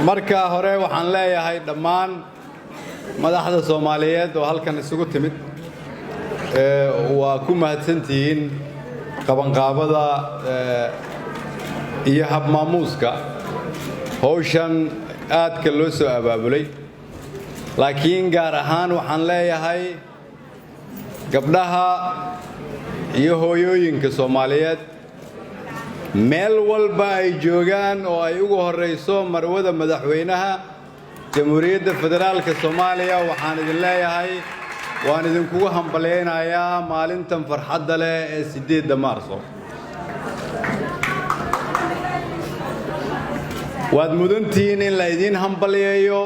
marka hore waxaan leeyahay dhammaan madaxda Soomaaliyeed oo halkan isugu timid waa ku mahadsantihiin qabanqaabada iyo hab maamuuska hawshan aadka loo soo abaabulay laakiin gaar ahaan waxaan leeyahay gabdhaha iyo hooyooyinka Soomaaliyeed meel walba ay joogaan oo ay ugu horeyso marwada madaxweynaha Jamhuuriyadda Federaalka Soomaaliya waxaan idin leeyahay waan idinkugu hambaleynayaa maalintan farxadda leh ee 8 Maarso waad mudantiin in la idin hambaliyeeyo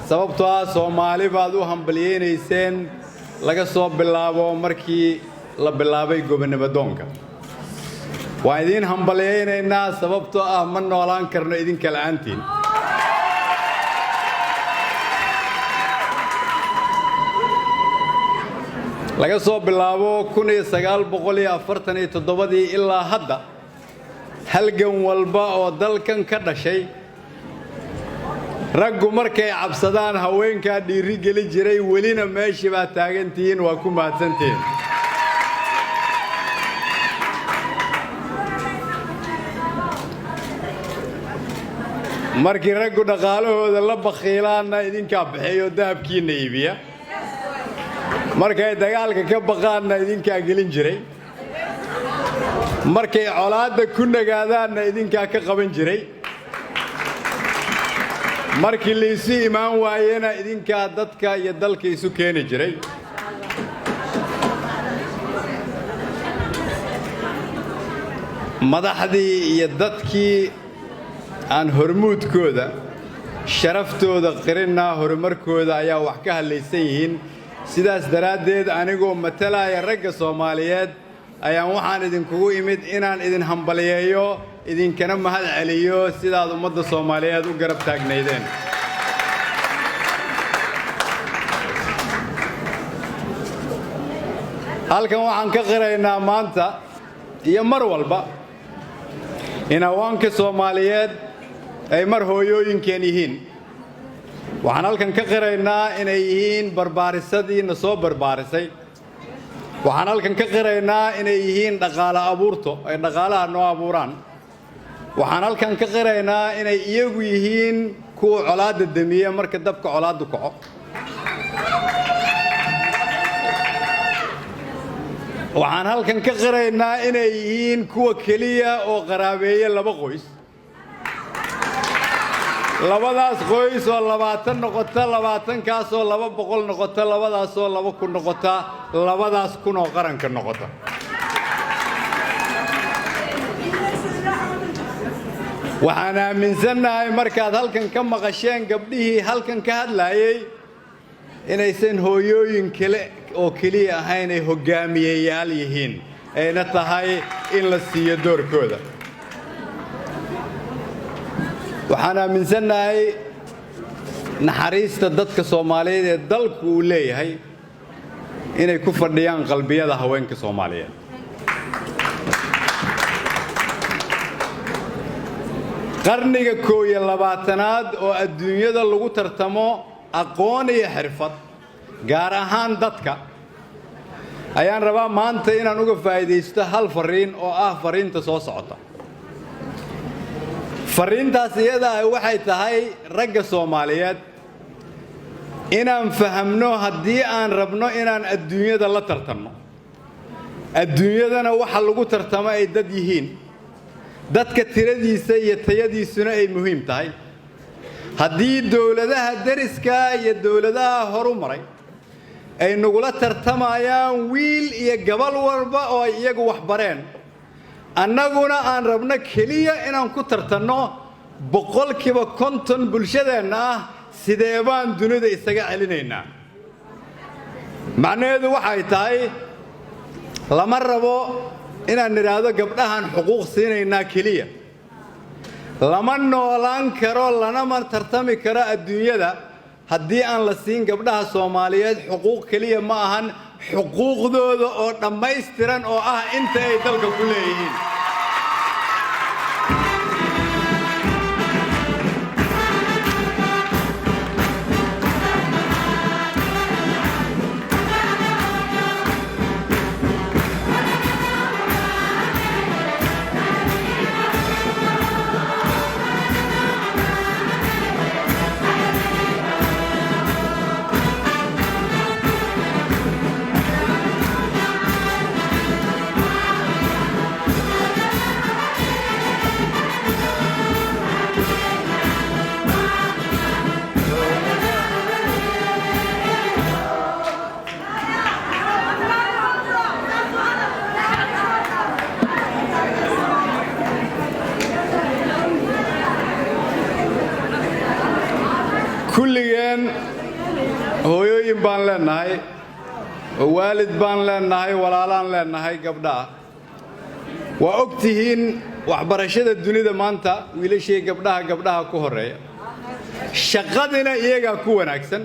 sababtoo ah Soomaali baad u hambaliyeenayseen laga soo bilaabo markii la bilaabay gobonimo doonka waan idin hambaliyeenaynaa sababtoo ah ma noolaan karno idinka la'aantiin laga soo bilaabo 1947 ilaa hadda halgan walba oo dalkan ka dhashay raggu markay cabsadaan haweenka dhiiri gali jiray welina meeshii baa taagantiin waa ku mahadsantiin markii raggu dhaqaalahooda la bakhiilaana idinka bixiyo dahabkiina iibiya markay dagaalka ka baqaanna idinka gelin jiray markay colaadda ku nagaadaanna idinka ka qaban jiray markii la isu imaan waayena idinka dadka iyo dalka isu keeni jiray madaxdii iyo dadkii aan hormuudkooda sharaftooda qirinna horumarkooda ayaa wax ka halaysan yihiin sidaas daraaddeed anigoo matalaya ragga Soomaaliyeed ayaan waxaan idinkugu imid inaan idin hambaliyeeyo idinkana mahad celiyo sidaad ummadda Soomaaliyeed u garab taagnaydeen halkan waxaan ka qiraynaa maanta iyo mar walba in haweenka Soomaaliyeed ay mar hooyooyinkeen yihiin waxaan halkan ka qiraynaa inay yihiin barbaarisadii soo barbaarisay waxaan halkan ka qiraynaa inay yihiin dhaqaale abuurto ay dhaqaalaha noo abuuraan waxaan halkan ka qiraynaa inay iyagu yihiin kuwa colaadda damiya marka dabka colaaddu kaco waxaan halkan ka qiraynaa inay yihiin kuwa kaliya oo qaraabeeya laba qoys labadaas qoys oo 20 noqota 20 kaas oo 200 noqota labadaas oo 200 noqota labadaas kun oo qaranka noqota waxaan aaminsanahay markaad halkan ka maqasheen gabdhihii halkan ka hadlayay inaysan hooyooyin kale oo kaliya ahayn ay hogaamiyeyaal yihiin ayna tahay in la siiyo doorkooda waxaan aaminsanahay naxariista dadka Soomaaliyeed ee dalku uu leeyahay inay ku fadhiyaan qalbiyada haweenka Soomaaliyeed qarniga 21aad oo adduunyada lagu tartamo aqoon iyo xirfad gaar ahaan dadka ayaan rabaa maanta inaan uga faa'iideysto hal fariin oo ah fariinta soo socota fariintaas iyada waxay tahay ragga Soomaaliyeed inaan fahamno haddii aan rabno inaan adduunyada la tartanno adduunyadana waxa lagu tartamo ay dad yihiin dadka tiradiisa iyo tayadiisuna ay muhiim tahay haddii dawladaha dariska iyo dawladaha horumaray ay nagula tartamayaan wiil iyo gabal walba oo iyagu wax bareen annaguna aan rabno kaliya inaan ku tartanno 50% bulshadeena ah sidee baan dunida isaga celinaynaa macnaheedu waxay tahay lama rabo inaan niraahdo gabdhahan xuquuq siinaynaa kaliya lama noolaan karo lana tartami karo adduunyada haddii aan la siin gabdhaha Soomaaliyeed xuquuq kaliya ma ahan xuquuqdooda oo dhammaystiran oo ah inta ay dalka ku leeyihiin innagan hooyooyin baan leenahay waalid baan leenahay walaalaan leenahay gabdhaha waa og tihiin waxbarashada dunida maanta wiilashii gabdhaha ku horeeya shaqadina iyaga ku wanaagsan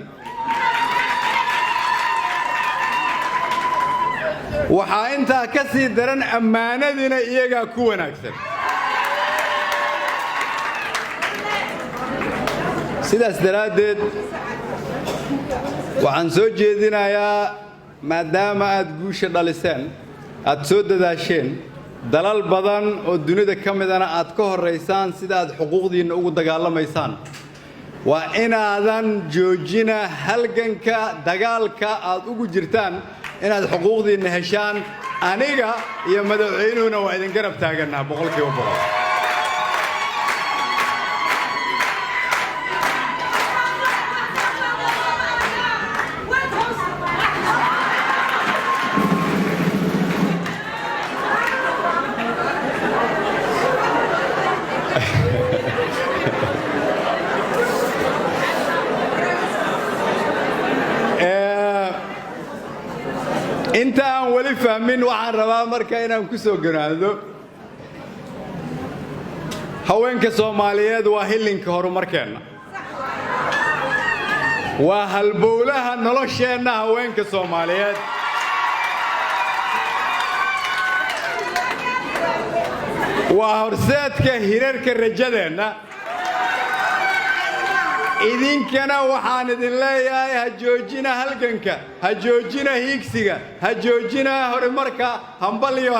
waxaa intaa ka sii daran ammaanadina iyaga ku wanaagsan sidaas daraaddeed waxaan soo jeedinayaa maadaama aad guusha dhaliseen aad soo dadaasheen dalal badan oo dunida ka midana aad ka horeysaan sida aad xuquuqdiinna ugu dagaalamaysaan waa inaadan joojina halganka dagaalka aad ugu jirtaan inaad xuquuqdiinna heshaan aniga iyo madaxweynuhuna waa idin garab taaganaa boqolkiiba boqol inta aan wali fahmin waxaan rabaa marka inaan ku soo ganaado haweenka Soomaaliyeed waa hilinka horumarkeena waa halbowlaha nolosheena haweenka Soomaaliyeed waa horseedka hirarka rajadeena idinkana waxaan idin leeyahay ha joojina halganka ha joojina hiigsiga ha joojina horumarka hambaliyo